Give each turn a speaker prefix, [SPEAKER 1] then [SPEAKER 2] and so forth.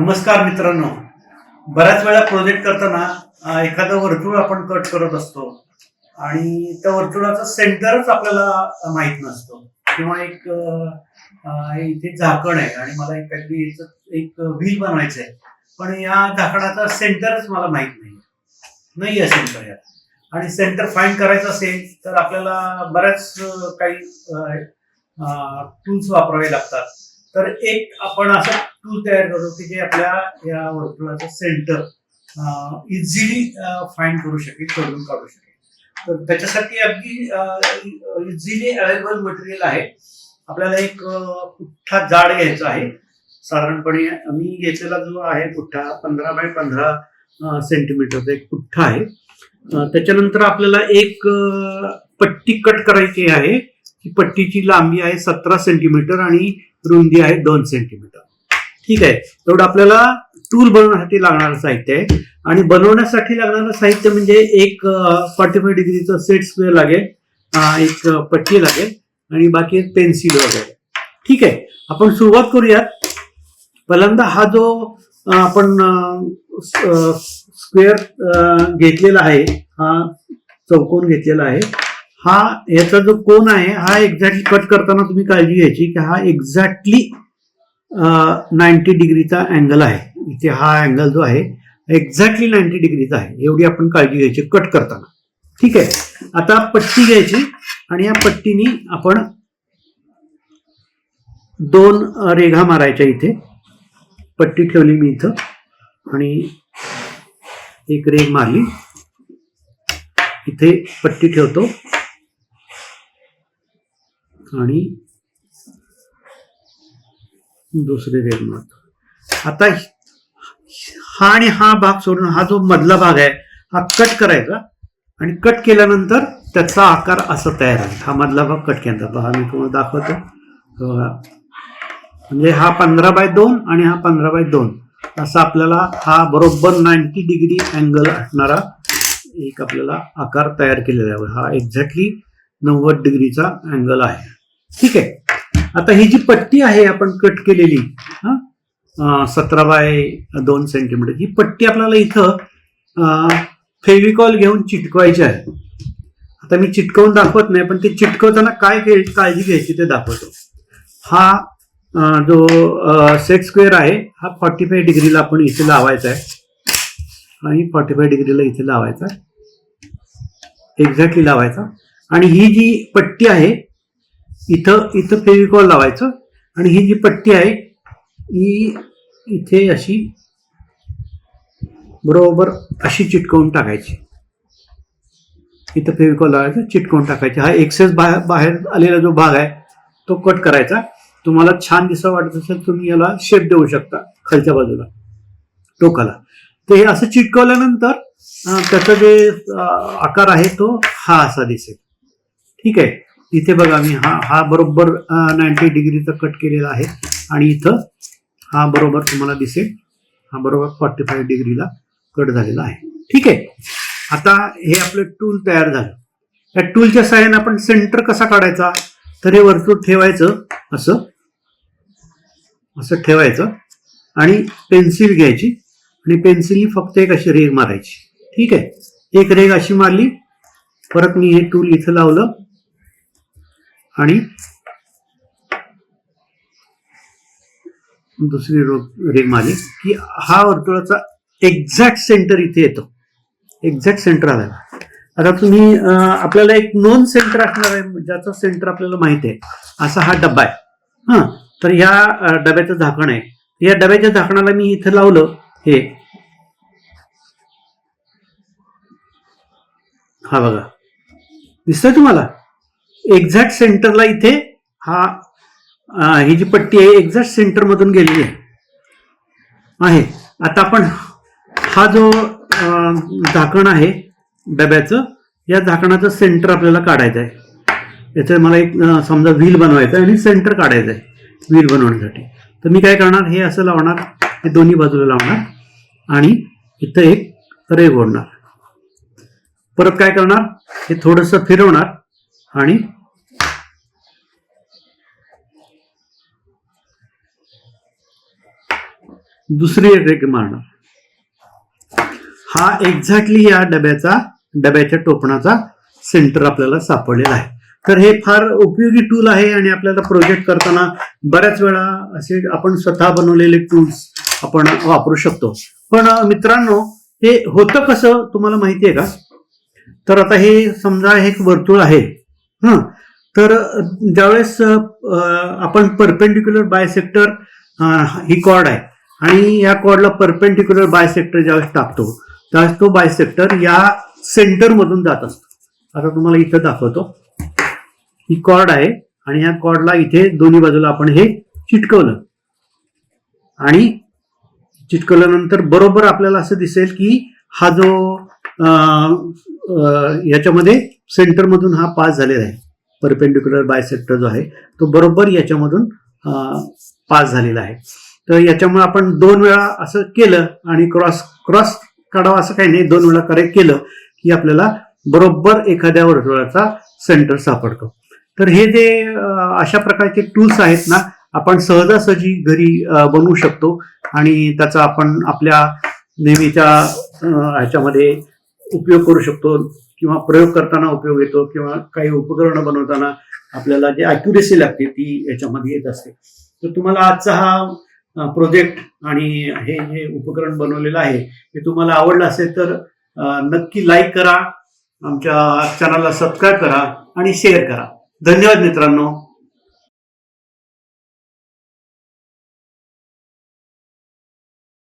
[SPEAKER 1] नमस्कार मित्रांनो. बऱ्याच वेळा प्रोजेक्ट करताना एखादं वर्तुळ आपण कट करत असतो आणि त्या वर्तुळाचं सेंटरच आपल्याला माहित नसतो किंवा इथे झाकण आहे आणि मला काहीतरी एक व्हील बनवायचं आहे, पण या झाकणाचा सेंटरच मला माहित नाही आहे सेंटर यात. आणि सेंटर फाइंड करायचं असेल तर आपल्याला बऱ्याच काही टूल्स वापरावे लागतात. तर एक आपण असं टूल तयार करू की जे आपल्या या वर्तुळाचं सेंटर इझिली फाइंड करू शकेल, शोधून काढू शकेल. तर त्याच्यासाठी अगदी इझिली अवेलेबल मटेरियल आहे. आपल्याला एक पुठ्ठा जाड घ्यायचा आहे. साधारणपणे मी घेतलेला जो आहे पुठ्ठा 15 बाय 15 सेंटीमीटरचा एक पुठ्ठा आहे. त्याच्यानंतर आपल्याला एक पट्टी कट करायची आहे. ही पट्टीची लांबी आहे 17 सेंटीमीटर आणि रुंदी आहे 2 सेंटीमीटर. ठीक आहे. एवढं आपल्याला टूल बनवण्यासाठी लागणारं साहित्य आहे. आणि बनवण्यासाठी लागणारं साहित्य म्हणजे एक 45 डिग्रीचं सेट स्क्वेअर लागेल, एक पट्टी लागेल आणि बाकी एक पेन्सिल वगैरे. ठीक आहे. आपण सुरुवात करूयात. पहिल्यांदा हा जो आपण स्क्वेअर घेतलेला आहे, हा चौकोन घेतलेला आहे, हा याचा जो कोन आहे हा एक्झॅक्टली कट करताना तुम्ही काळजी घ्यायची की हा एक्झॅक्टली 90 डिग्रीचा अँगल आहे. इथे हा अँगल जो आहे एक्झॅक्टली 90 डिग्रीचा आहे, एवढी आपण काळजी घ्यायची कट करताना. ठीक आहे. आता पट्टी घ्यायची आणि या पट्टीने आपण 2 रेघा मारायच्या. इथे पट्टी ठेवली मी इथं आणि एक रेघ मारली. इथे पट्टी ठेवतो आणि दुसरी रेघ मारतो. आता हा आणि हा भाग सोडून हा जो मधला भाग आहे हा कट करायचा आणि कट केल्यानंतर त्याचा आकार असा तयार आहे. हा मधला भाग कट केला. पहा मी तुम्हाला दाखवतो. म्हणजे हा 15 बाय 2 आणि हा 15 बाय 2 असा आपल्याला हा बरोबर 90 डिग्री अँगल असणारा एक आपल्याला आकार तयार केलेला आहे. हा एक्झॅक्टली 90 डिग्रीचा अँगल आहे. ठीक आहे. आता ही जी पट्टी आहे आपण कट केलेली 17 बाय 2 सेंटीमीटर, ही पट्टी आपल्याला इथं फेविकॉल घेऊन चिटकवायची आहे. आता मी चिटकवून दाखवत नाही, पण ते चिटकवताना काय काळजी घ्यायची ते दाखवतो. हा जो सेट स्क्वेअर आहे हा 45 डिग्रीला आपण इथे लावायचा आहे आणि 45 डिग्रीला इथे लावायचा, एक्झॅक्टली लावायचा. आणि ही जी पट्टी आहे इथं फेविकॉल लावायचं आणि ही जी पट्टी आहे ही इथे अशी बरोबर अशी चिटकवून टाकायची. इथं फेविकॉल लावायचं, चिटकवून टाकायची. हा एक्सेस बाहेर आलेला जो भाग आहे तो कट करायचा. तुम्हाला छान दिसा वाटत असेल तुम्ही याला शेप देऊ शकता खालच्या बाजूला टोकाला. तर हे असं चिटकवल्यानंतर त्याचा जे आकार आहे तो हा असा दिसेल. ठीक आहे. इथे बघा मी हा बरोबर 90 डिग्रीचा कट केलेला आहे आणि इथं हा बरोबर तुम्हाला दिसेल हा बरोबर 45 डिग्रीला कट झालेला आहे. ठीक आहे. आता हे आपलं टूल तयार झालं. या टूलच्या सहाय्याने आपण सेंटर कसा काढायचा, तर हे वर्तुळ ठेवायचं असं ठेवायचं आणि पेन्सिल घ्यायची आणि पेन्सिलनी फक्त एक अशी रेघ मारायची. ठीक आहे. एक रेघ अशी मारली, परत मी हे टूल इथं लावलं आणि दुसरी रेघ मारली की हा वर्तुळाचा एक्झॅक्ट सेंटर इथे येतो. एक्झॅक्ट सेंटर आला. आता तुम्ही आपल्याला एक नॉन सेंटर असणार आहे ज्याचा सेंटर आपल्याला माहिती आहे. असा हा डबा आहे. तर ह्या डब्याचं झाकण आहे. या डब्याच्या झाकणाला मी इथं लावलं हे, हा बघा दिसतंय तुम्हाला एक्झॅक्ट सेंटरला इथे ही जी पट्टी आहे एक्झॅक्ट सेंटर मधून गेलेली आहे. आता आपण हा जो झाकण आहे डब्याचं, या झाकणाचं सेंटर आपल्याला काढायचं आहे. याचं मला एक समजा व्हील बनवायचं आहे आणि सेंटर काढायचं आहे व्हील बनवण्यासाठी. तर मी काय करणार, हे असं लावणार, हे दोन्ही बाजूला लावणार आणि इथं एक रेघ ओढणार. परत काय करणार, हे थोडंसं फिरवणार आणि
[SPEAKER 2] दुसरी रेग मारणार. हा एक्झॅक्टली या डब्याच्या टोपणाचा सेंटर आपल्याला सापडलेला आहे. तर हे फार उपयोगी टूल आहे आणि आपल्याला प्रोजेक्ट करताना बऱ्याच वेळा असे आपण स्वतः बनवलेले टूल्स आपण वापरू शकतो. पण मित्रांनो, हे होतं कसं तुम्हाला माहिती आहे का? तर आता हे समजा हे एक वर्तुळ आहे. तर ज्यावेळेस आपण परपेंडिक्युलर बायसेक्टर, ही कॉर्ड आहे आणि या कॉर्डला परपेंडिक्युलर बायसेक्टर ज्यावेळेस टाकतो त्यावेळेस तो बायसेक्टर या सेंटर मधून जात असतो. आता तुम्हाला इथं दाखवतो. ही कॉर्ड आहे आणि या कॉर्डला इथे दोन्ही बाजूला आपण हे चिटकवलं आणि चिटकवल्यानंतर बरोबर आपल्याला असं दिसेल की हा जो याच्यामध्ये सेंटर मधून हा पास झालेला आहे. परपेंडिक्युलर बायसेक्टर जो आहे तो बरोबर याच्यामधून पास झालेला आहे. तर याच्यामुळे आपण 2 वेळा असं केलं आणि क्रॉस काढावं असं काही नाही, 2 वेळा केलं की आपल्याला बरोबर एखाद्या वर्तुळाचा सेंटर सापडतो. तर हे जे अशा प्रकारचे टूल्स आहेत ना, आपण सहजासहजी घरी बनवू शकतो आणि त्याचा आपण आपल्या नेहमीच्या ह्याच्यामध्ये उपयोग करू शकतो किंवा प्रयोग करताना उपयोग येतो किंवा काही उपकरणं बनवताना आपल्याला जे ॲक्युरेसी लागते ती याच्यामध्ये येत असते. तर तुम्हाला आजचा हा प्रोजेक्ट आणि हे जे उपकरण बनवलेलं आहे हे तुम्हाला आवडलं असेल तर नक्की लाईक करा, आमच्या चॅनलला सबस्क्राईब करा आणि शेअर करा. धन्यवाद मित्रांनो.